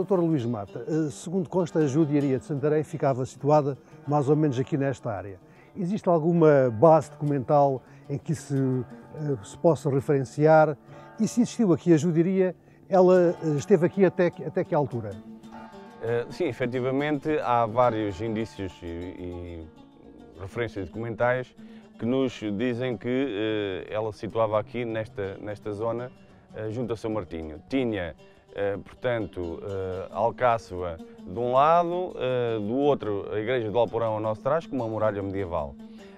Dr. Luís Mata, segundo consta, a judiaria de Santarém ficava situada mais ou menos aqui nesta área. Existe alguma base documental em que se possa referenciar? E se existiu aqui a judiaria, ela esteve aqui até que altura? Sim, efetivamente há vários indícios e referências documentais que nos dizem que ela se situava aqui nesta zona, junto a São Martinho. Tinha, portanto, Alcáçova de um lado, do outro a igreja do Alporão ao nosso trás, com uma muralha medieval.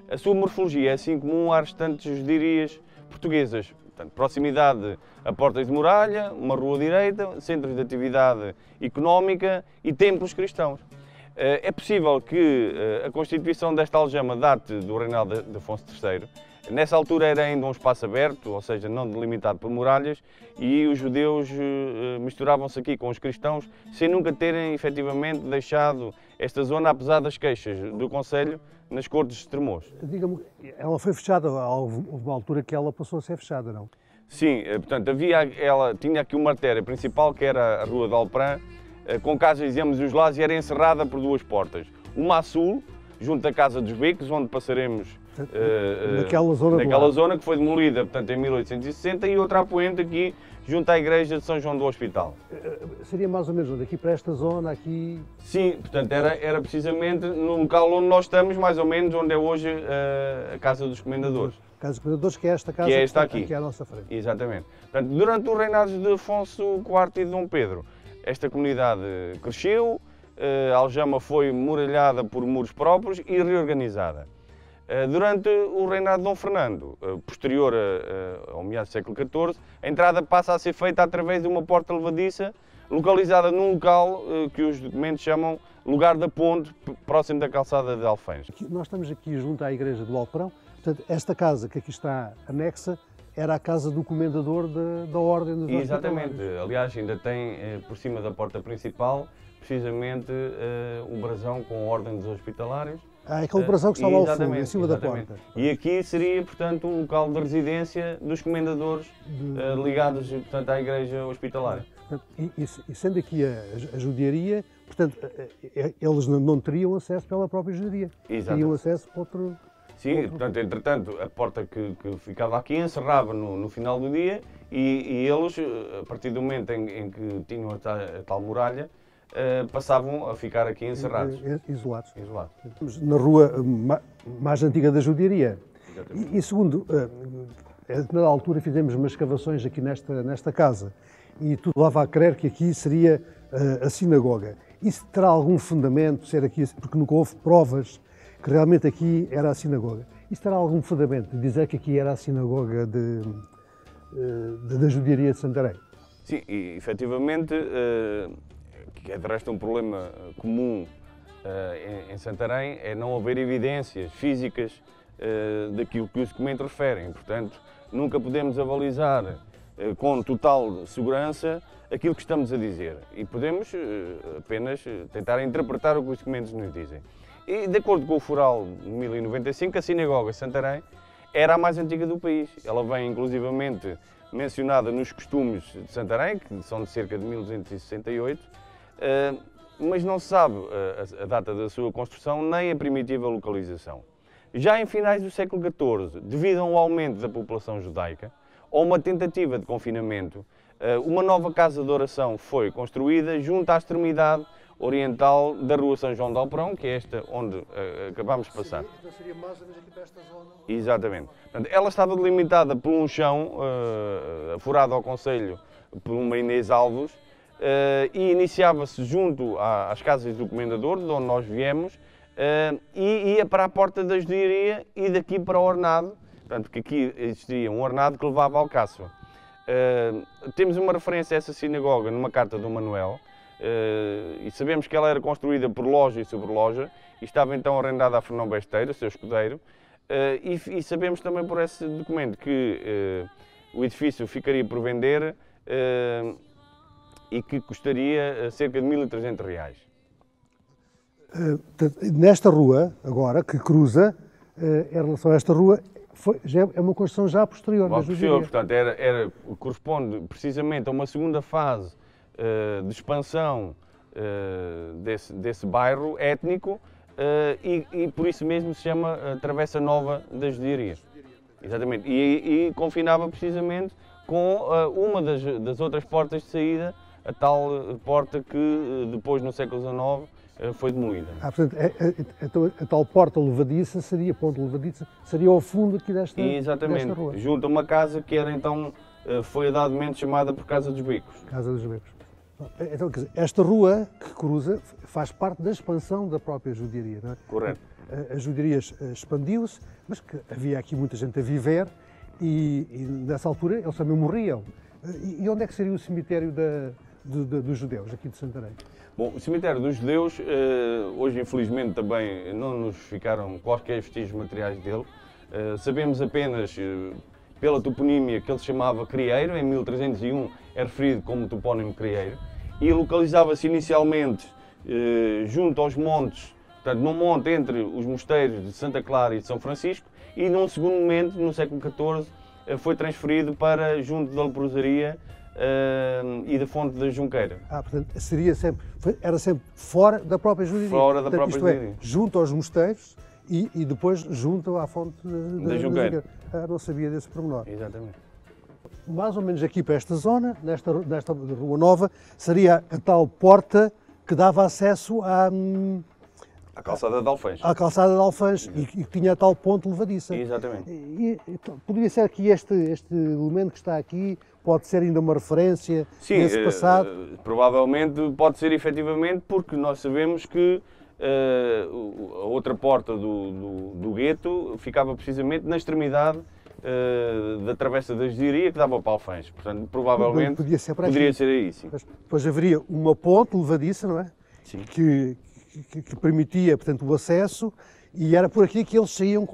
A sua morfologia é assim comum às restantes judiarias portuguesas. Portanto, proximidade a portas de muralha, uma rua direita, centros de atividade económica e templos cristãos. É possível que a constituição desta aljama date do reinado de Afonso III. Nessa altura era ainda um espaço aberto, ou seja, não delimitado por muralhas, e os judeus misturavam-se aqui com os cristãos, sem nunca terem efetivamente deixado esta zona, apesar das queixas do Conselho nas Cortes de Estremoz. Diga-me, ela foi fechada, houve uma altura que ela passou a ser fechada, não? Sim, portanto, ela tinha aqui uma artéria principal, que era a Rua de Alprã, com casas, dizemos, os lados, e era encerrada por duas portas. Uma a sul, junto da Casa dos Becos, onde passaremos naquela zona que foi demolida, portanto, em 1860, e outra a poente aqui, junto à igreja de São João do Hospital. Seria mais ou menos onde? Aqui para esta zona, aqui? Sim, portanto, era precisamente no local onde nós estamos, mais ou menos, onde é hoje a Casa dos Comendadores. A Casa dos Comendadores, que é esta casa que está aqui à nossa frente. Exatamente. Portanto, durante os reinados de Afonso IV e de Dom Pedro, esta comunidade cresceu, a aljama foi muralhada por muros próprios e reorganizada. Durante o reinado de Dom Fernando, posterior ao meados do século XIV, a entrada passa a ser feita através de uma porta levadiça, localizada num local que os documentos chamam Lugar da Ponte, próximo da calçada de Alfães. Nós estamos aqui junto à igreja do Alporão. Portanto, esta casa que aqui está anexa era a casa do comendador da Ordem dos Exatamente. Aliás, ainda tem por cima da porta principal, precisamente, o brasão com a Ordem dos Hospitalários. Aquele brasão que está lá ao fundo, em cima da porta. E aqui seria, portanto, um local de residência dos comendadores ligados, portanto, à Igreja Hospitalária. E sendo aqui a judiaria, portanto, eles não teriam acesso pela própria judiaria. Teriam acesso para outro... Sim, portanto, entretanto, a porta que ficava aqui encerrava no final do dia e eles, a partir do momento em que tinham a tal muralha, passavam a ficar aqui encerrados. Isolados. Isolados. Na rua mais antiga da judiaria. E segundo, na altura fizemos umas escavações aqui nesta casa e tudo leva a crer que aqui seria a sinagoga. Isso terá algum fundamento, ser aqui, porque nunca houve provas que realmente aqui era a sinagoga. Isso terá algum fundamento de dizer que aqui era a sinagoga da judiaria de Santarém? Sim, e efetivamente, que é de resto um problema comum em Santarém, é não haver evidências físicas daquilo que os documentos referem. Portanto, nunca podemos avalizar com total segurança aquilo que estamos a dizer e podemos apenas tentar interpretar o que os documentos nos dizem. E, de acordo com o Foral de 1095, a sinagoga de Santarém era a mais antiga do país. Ela vem, inclusivamente, mencionada nos costumes de Santarém, que são de cerca de 1268, mas não se sabe a data da sua construção nem a primitiva localização. Já em finais do século XIV, devido a um aumento da população judaica, ou uma tentativa de confinamento, uma nova casa de oração foi construída junto à extremidade oriental da Rua São João de Alporão, que é esta onde acabámos de passar. Então seria mais ou menos aqui para esta zona? Exatamente. Portanto, ela estava delimitada por um chão furado ao concelho por uma Inês Alves e iniciava-se junto às casas do Comendador, de onde nós viemos, e ia para a porta da judiaria e daqui para o ornado, portanto, porque aqui existia um ornado que levava ao Alcáçova. Temos uma referência a essa sinagoga numa carta do Manuel, e sabemos que ela era construída por loja e sobre loja e estava então arrendada a Fernão Besteiro, seu escudeiro, e sabemos também por esse documento que o edifício ficaria por vender e que custaria cerca de R$1.300. Nesta rua, agora, que cruza, em relação a esta rua, é uma construção já posterior. Portanto, corresponde precisamente a uma segunda fase de expansão desse bairro étnico e por isso mesmo se chama Travessa Nova da Judiaria. Exatamente, e confinava precisamente com uma das outras portas de saída, a tal porta que depois no século XIX foi demolida. Portanto, então, a tal porta levadiça seria, ponte levadiça, seria ao fundo aqui desta rua. Exatamente, junto a uma casa que era então, foi dadamente chamada por Casa dos Becos. Casa dos Becos. Então, quer dizer, esta rua que cruza faz parte da expansão da própria judiaria, não é? Correto. A judiaria expandiu-se, mas que havia aqui muita gente a viver e nessa altura eles também morriam. E onde é que seria o cemitério dos judeus, aqui de Santarém? Bom, o cemitério dos judeus, hoje infelizmente também não nos ficaram quaisquer vestígios materiais dele. Sabemos apenas, pela toponímia, que ele se chamava Crieiro, em 1301 é referido como topónimo Crieiro, e localizava-se inicialmente junto aos montes, portanto num monte entre os mosteiros de Santa Clara e de São Francisco, e num segundo momento, no século XIV, foi transferido para junto da leprosaria e da fonte da Junqueira. Portanto, era sempre fora da própria judiaria. Fora da própria judiaria. Junto aos mosteiros e depois junto à fonte da Junqueira. Não sabia desse pormenor. Exatamente. Mais ou menos aqui para esta zona, nesta Rua Nova, seria a tal porta que dava acesso à calçada de Alfães. À calçada de Alfães e que tinha a tal ponte levadiça. Exatamente. Então, poderia ser que este elemento que está aqui pode ser ainda uma referência nesse passado? Provavelmente pode ser efetivamente, porque nós sabemos que a outra porta do gueto ficava precisamente na extremidade da Travessa da Judiaria que dava para Alfães. Portanto, provavelmente poderia ser aí, sim. Depois haveria uma ponte levadiça, não é? Sim. Que permitia, portanto, o acesso, e era por aqui que eles saíam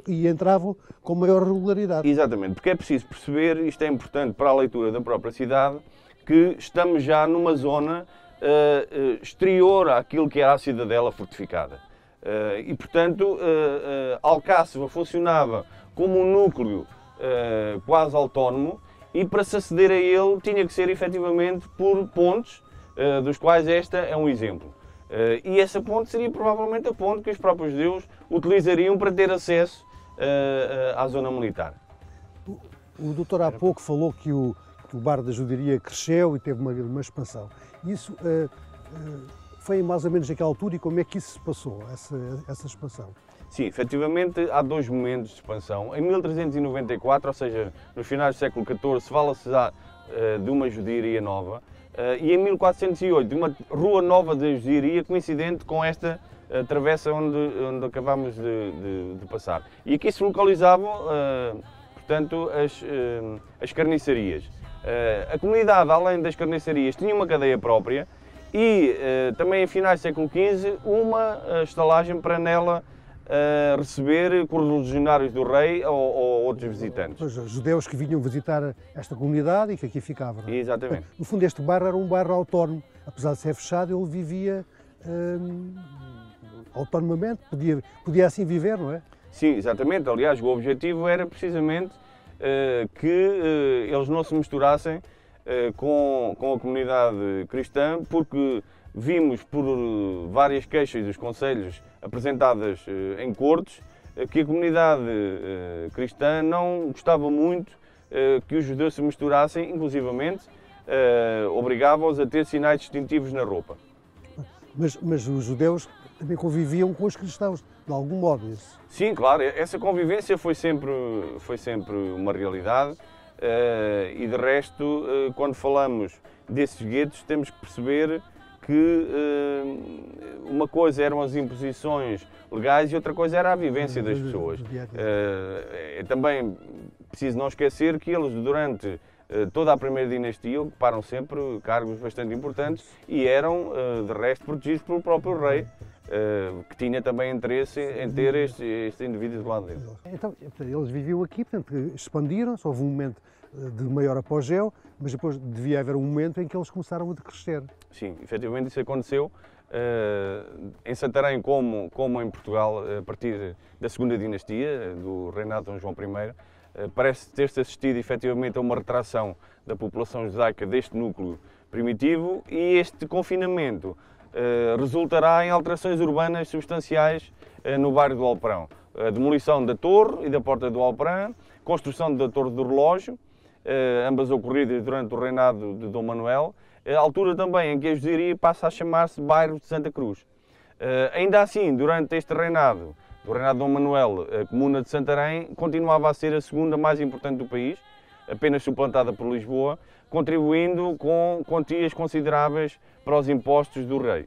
e entravam com maior regularidade. Exatamente, porque é preciso perceber, isto é importante para a leitura da própria cidade, que estamos já numa zona exterior àquilo que era a cidadela fortificada. E, portanto, Alcáçova funcionava como um núcleo quase autónomo, e para se aceder a ele tinha que ser efetivamente por pontes, dos quais esta é um exemplo. E essa ponte seria provavelmente a ponte que os próprios judeus utilizariam para ter acesso à zona militar. O doutor há pouco falou que o bar da judiaria cresceu e teve uma expansão. Isso foi mais ou menos naquela altura, e como é que isso se passou, essa expansão? Sim, efetivamente há dois momentos de expansão. Em 1394, ou seja, nos finais do século XIV, fala-se já de uma judiaria nova. E em 1408, de uma rua nova da judiaria, coincidente com esta travessa onde acabámos de passar. E aqui se localizavam, portanto, as carniçarias. A comunidade, além das carniçarias, tinha uma cadeia própria e também, em finais do século XV, uma estalagem para nela receber correligionários do rei ou outros visitantes. Pois, os judeus que vinham visitar esta comunidade e que aqui ficavam. Não é? Exatamente. No fundo, este bairro era um bairro autónomo. Apesar de ser fechado, ele vivia autonomamente, podia assim viver, não é? Sim, exatamente. Aliás, o objetivo era precisamente que eles não se misturassem com a comunidade cristã, porque vimos por várias queixas dos conselhos apresentadas em cortes que a comunidade cristã não gostava muito que os judeus se misturassem, inclusivamente obrigava-os a ter sinais distintivos na roupa. Mas os judeus também conviviam com os cristãos, de algum modo. Isso. Sim, claro, essa convivência foi sempre uma realidade e de resto, quando falamos desses guetos, temos que perceber que uma coisa eram as imposições legais e outra coisa era a vivência das pessoas. É também preciso não esquecer que eles, durante toda a primeira dinastia, ocuparam sempre cargos bastante importantes e eram, de resto, protegidos pelo próprio rei, que tinha também interesse em ter estes indivíduos do lado dele. Então, eles viviam aqui, portanto, expandiram-se, houve um momento de maior apogeu, mas depois devia haver um momento em que eles começaram a decrescer. Sim, efetivamente isso aconteceu. Em Santarém, como em Portugal, a partir da segunda dinastia, do reinado de Dom João I, parece ter-se assistido efetivamente a uma retração da população judaica deste núcleo primitivo, e este confinamento resultará em alterações urbanas substanciais no bairro do Alperão. A demolição da torre e da porta do Alperão, construção da torre do relógio, ambas ocorridas durante o reinado de Dom Manuel, a altura também em que a judiaria passa a chamar-se bairro de Santa Cruz. Ainda assim, durante este reinado, do reinado de Dom Manuel, a comuna de Santarém continuava a ser a segunda mais importante do país, apenas suplantada por Lisboa, contribuindo com quantias consideráveis para os impostos do rei.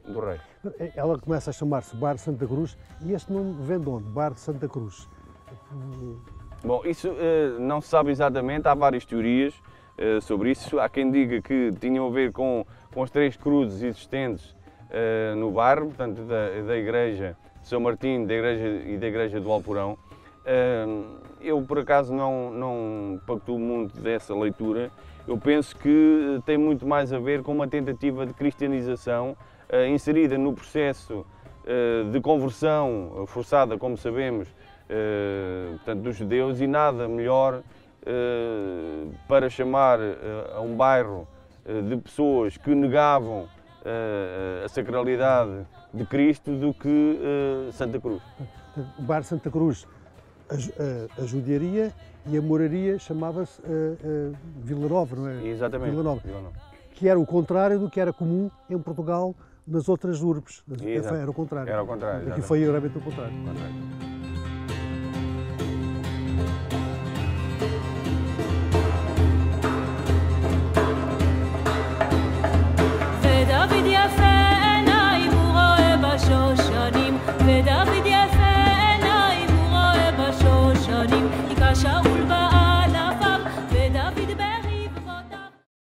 Ela começa a chamar-se Bar Santa Cruz, e este nome vem de onde? Bar de Santa Cruz. Bom, isso não se sabe exatamente, há várias teorias sobre isso. Há quem diga que tinham a ver com as 3 cruzes existentes no bairro, portanto, da igreja de São Martinho e da igreja do Alporão. Eu, por acaso, não pactuo muito dessa leitura. Eu penso que tem muito mais a ver com uma tentativa de cristianização inserida no processo de conversão forçada, como sabemos, portanto, dos judeus, e nada melhor para chamar a um bairro de pessoas que negavam a sacralidade de Cristo do que Santa Cruz. O Bar Santa Cruz, a judiaria, e a moraria chamava-se Vila Nova, não é? Exatamente. Vila Nova. Que era o contrário do que era comum em Portugal nas outras urbes. Era o contrário. Era o contrário. Aqui foi realmente o contrário.